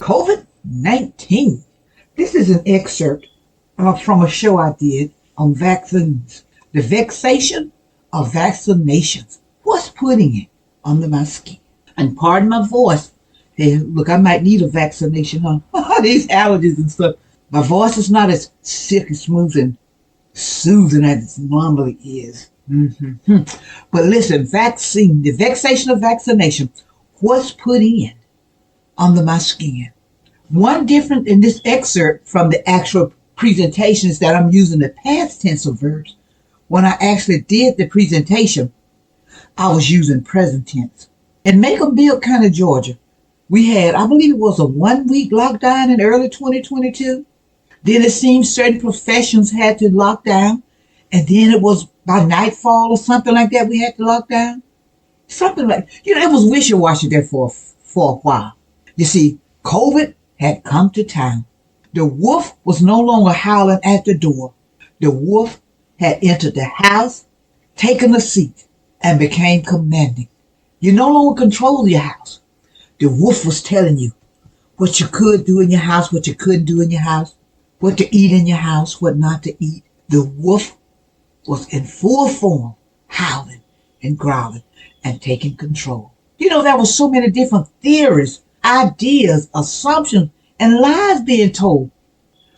COVID-19. This is an excerpt from a show I did on vaccines. The Vexation of Vaccinations. What's putting it under my skin? And pardon my voice. Hey, look, I might need a vaccination, huh? These allergies and stuff. My voice is not as silky smooth and soothing as it normally is. But listen, the vexation of vaccination. What's putting it under my skin? One difference in this excerpt from the actual presentation is that I'm using the past tense of verbs. When I actually did the presentation, I was using present tense. In Macon-Bill County, Georgia, we had, I believe it was a 1-week lockdown in early 2022. Then it seemed certain professions had to lock down. And then it was by nightfall or something like that we had to lock down. Something like, it was wishy-washy there for a while. You see, COVID had come to town. The wolf was no longer howling at the door. The wolf had entered the house, taken a seat, and became commanding. You no longer control your house. The wolf was telling you what you could do in your house, what you couldn't do in your house, what to eat in your house, what not to eat. The wolf was in full form, howling and growling and taking control. There were so many different theories, ideas, assumptions, and lies being told.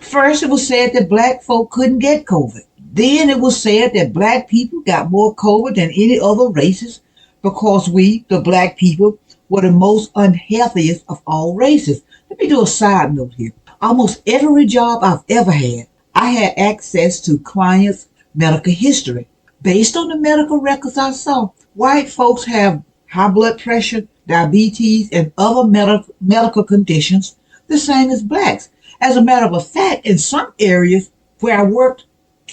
First, it was said that black folk couldn't get COVID. Then it was said that black people got more COVID than any other races because we, the black people, were the most unhealthiest of all races. Let me do a side note here. Almost every job I've ever had, I had access to clients' medical history. Based on the medical records I saw, white folks have high blood pressure, diabetes, and other medical conditions the same as blacks. As a matter of fact, in some areas where I worked,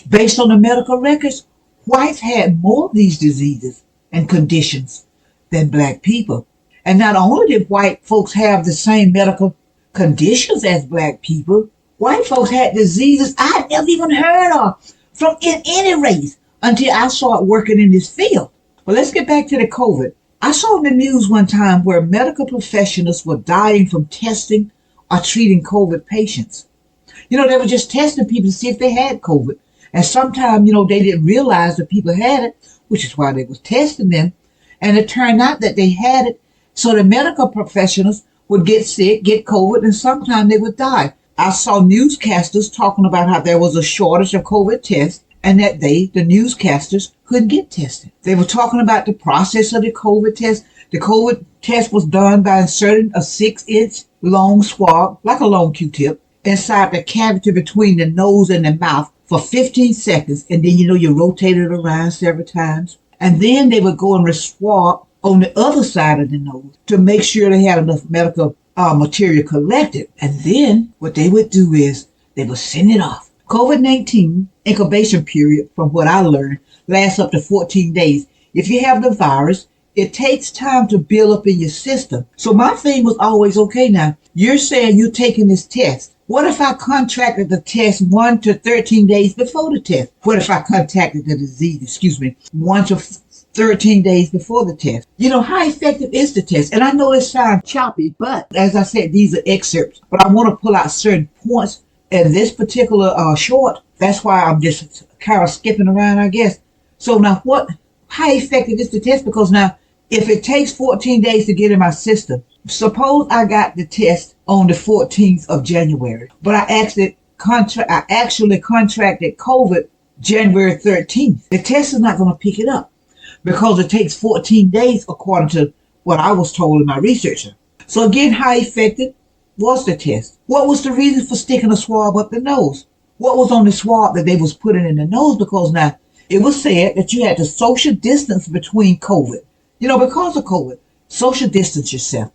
based on the medical records, whites had more of these diseases and conditions than black people. And not only did white folks have the same medical conditions as black people, white folks had diseases I'd never even heard of from in any race until I started working in this field. Well, let's get back to the COVID. I saw in the news one time where medical professionals were dying from testing or treating COVID patients. They were just testing people to see if they had COVID. And sometimes, they didn't realize that people had it, which is why they was testing them. And it turned out that they had it. So the medical professionals would get sick, get COVID, and sometimes they would die. I saw newscasters talking about how there was a shortage of COVID tests and that the newscasters, couldn't get tested. They were talking about the process of the COVID test. The COVID test was done by inserting a 6-inch long swab, like a long Q-tip, inside the cavity between the nose and the mouth for 15 seconds. And then, you rotate it around several times. And then they would go and swab on the other side of the nose to make sure they had enough medical material collected. And then what they would do is they would send it off. COVID-19 incubation period, from what I learned, lasts up to 14 days. If you have the virus, it takes time to build up in your system. So my thing was always, okay, now you're saying you're taking this test. What if I contracted the test 1 to 13 days before the test? What if I contracted the disease, 1 to 13 days before the test? How effective is the test? And I know it sounds choppy, but as I said, these are excerpts. But I want to pull out certain points in this particular short. That's why I'm just kind of skipping around, I guess. So now how effective is the test? Because now, if it takes 14 days to get in my system, suppose I got the test on the 14th of January, but I actually contracted COVID January 13th. The test is not going to pick it up because it takes 14 days according to what I was told in my research. So again, how effective was the test? What was the reason for sticking a swab up the nose? What was on the swab that they was putting in the nose? Because now it was said that you had to social distance between COVID. Because of COVID, social distance yourself.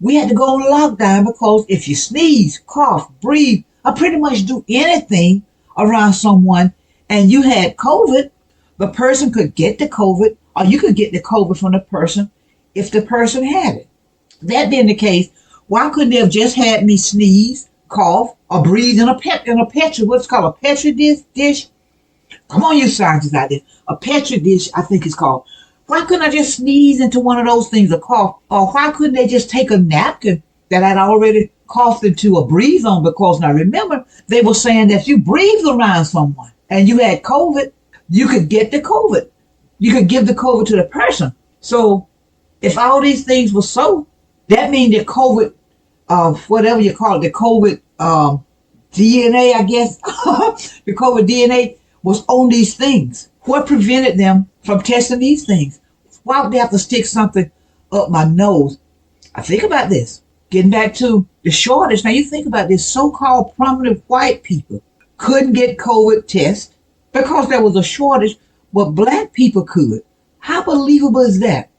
We had to go on lockdown because if you sneeze, cough, breathe, or pretty much do anything around someone and you had COVID, the person could get the COVID or you could get the COVID from the person if the person had it. That being the case, why couldn't they have just had me sneeze, cough, or breathe in a petri, what's called a petri dish? Come on, you scientists out there. A petri dish, I think it's called. Why couldn't I just sneeze into one of those things or cough? Or why couldn't they just take a napkin that I'd already coughed into or breathed on, because now remember, they were saying that if you breathed around someone and you had COVID, you could get the COVID. You could give the COVID to the person. So if all these things were so, that means that COVID, whatever you call it, the COVID DNA, I guess, the COVID DNA was on these things. What prevented them from testing these things? Why would they have to stick something up my nose? I think about this. Getting back to the shortage. Now you think about this, so-called prominent white people couldn't get COVID tests because there was a shortage, but black people could. How believable is that?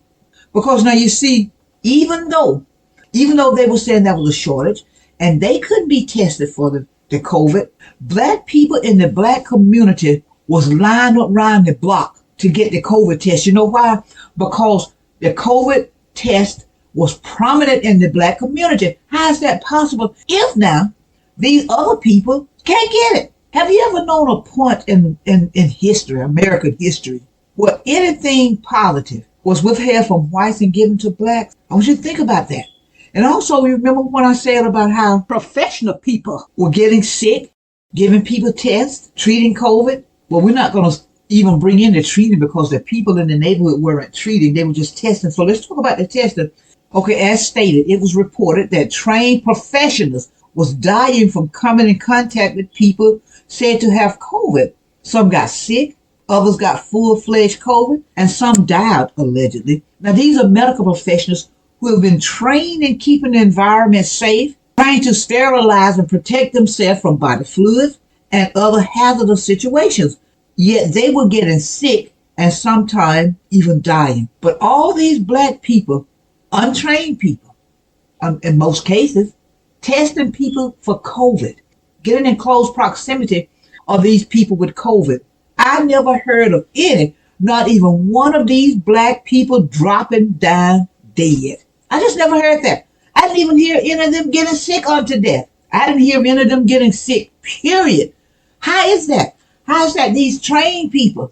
Because now you see, even though they were saying there was a shortage and they couldn't be tested for the COVID, black people in the black community was lined up around the block to get the COVID test. You know why? Because the COVID test was prominent in the black community. How is that possible if now these other people can't get it? Have you ever known a point in history, American history, where anything positive was withheld from whites and given to blacks? I want you to think about that. And also, remember when I said about how professional people were getting sick, giving people tests, treating COVID? Well, we're not going to even bring in the treating because the people in the neighborhood weren't treating. They were just testing. So let's talk about the testing. Okay, as stated, it was reported that trained professionals was dying from coming in contact with people said to have COVID. Some got sick, others got full-fledged COVID, and some died, allegedly. Now, these are medical professionals who have been trained in keeping the environment safe, trying to sterilize and protect themselves from body fluids and other hazardous situations. Yet they were getting sick and sometimes even dying. But all these black people, untrained people, in most cases, testing people for COVID, getting in close proximity of these people with COVID. I never heard of any, not even one of these black people dropping down dead. I just never heard that. I didn't even hear any of them getting sick unto death. I didn't hear any of them getting sick, period. How is that? How is that these trained people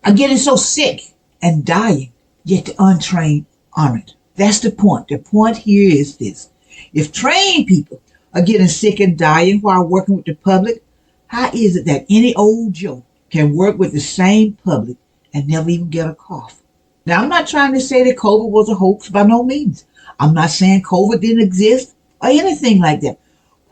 are getting so sick and dying, yet the untrained aren't? That's the point. The point here is this. If trained people are getting sick and dying while working with the public, how is it that any old Joe can work with the same public and never even get a cough? Now, I'm not trying to say that COVID was a hoax, by no means. I'm not saying COVID didn't exist or anything like that.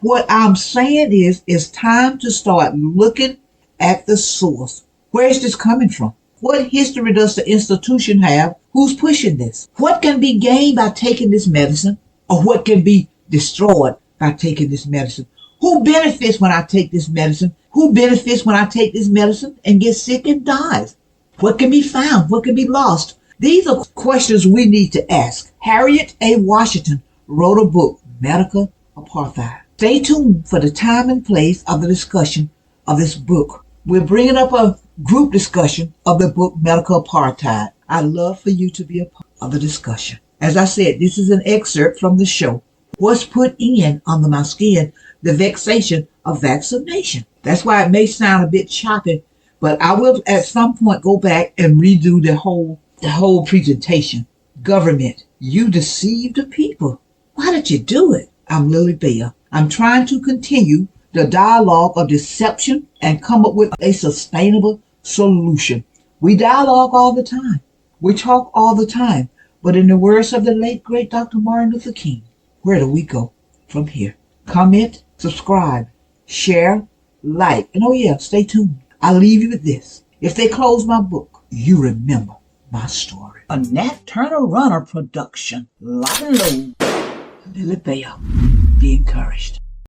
What I'm saying is it's time to start looking at the source. Where is this coming from? What history does the institution have? Who's pushing this? What can be gained by taking this medicine? Or what can be destroyed by taking this medicine? Who benefits when I take this medicine? Who benefits when I take this medicine and get sick and dies? What can be found? What can be lost? These are questions we need to ask. Harriet A. Washington wrote a book, Medical Apartheid. Stay tuned for the time and place of the discussion of this book. We're bringing up a group discussion of the book, Medical Apartheid. I'd love for you to be a part of the discussion. As I said, this is an excerpt from the show, What's Put In Under My Skin, the Vexation of Vaccination. That's why it may sound a bit choppy, but I will at some point go back and redo the whole presentation. Government, you deceived the people. Why did you do it? I'm Lily Bell. I'm trying to continue the dialogue of deception and come up with a sustainable solution. We dialogue all the time. We talk all the time. But in the words of the late, great Dr. Martin Luther King, where do we go from here? Comment, subscribe, share, like, and oh yeah, stay tuned. I'll leave you with this. If they close my book, you remember my story. A Nat Turner Runner production. Lock and load. Lily Bell. Be encouraged.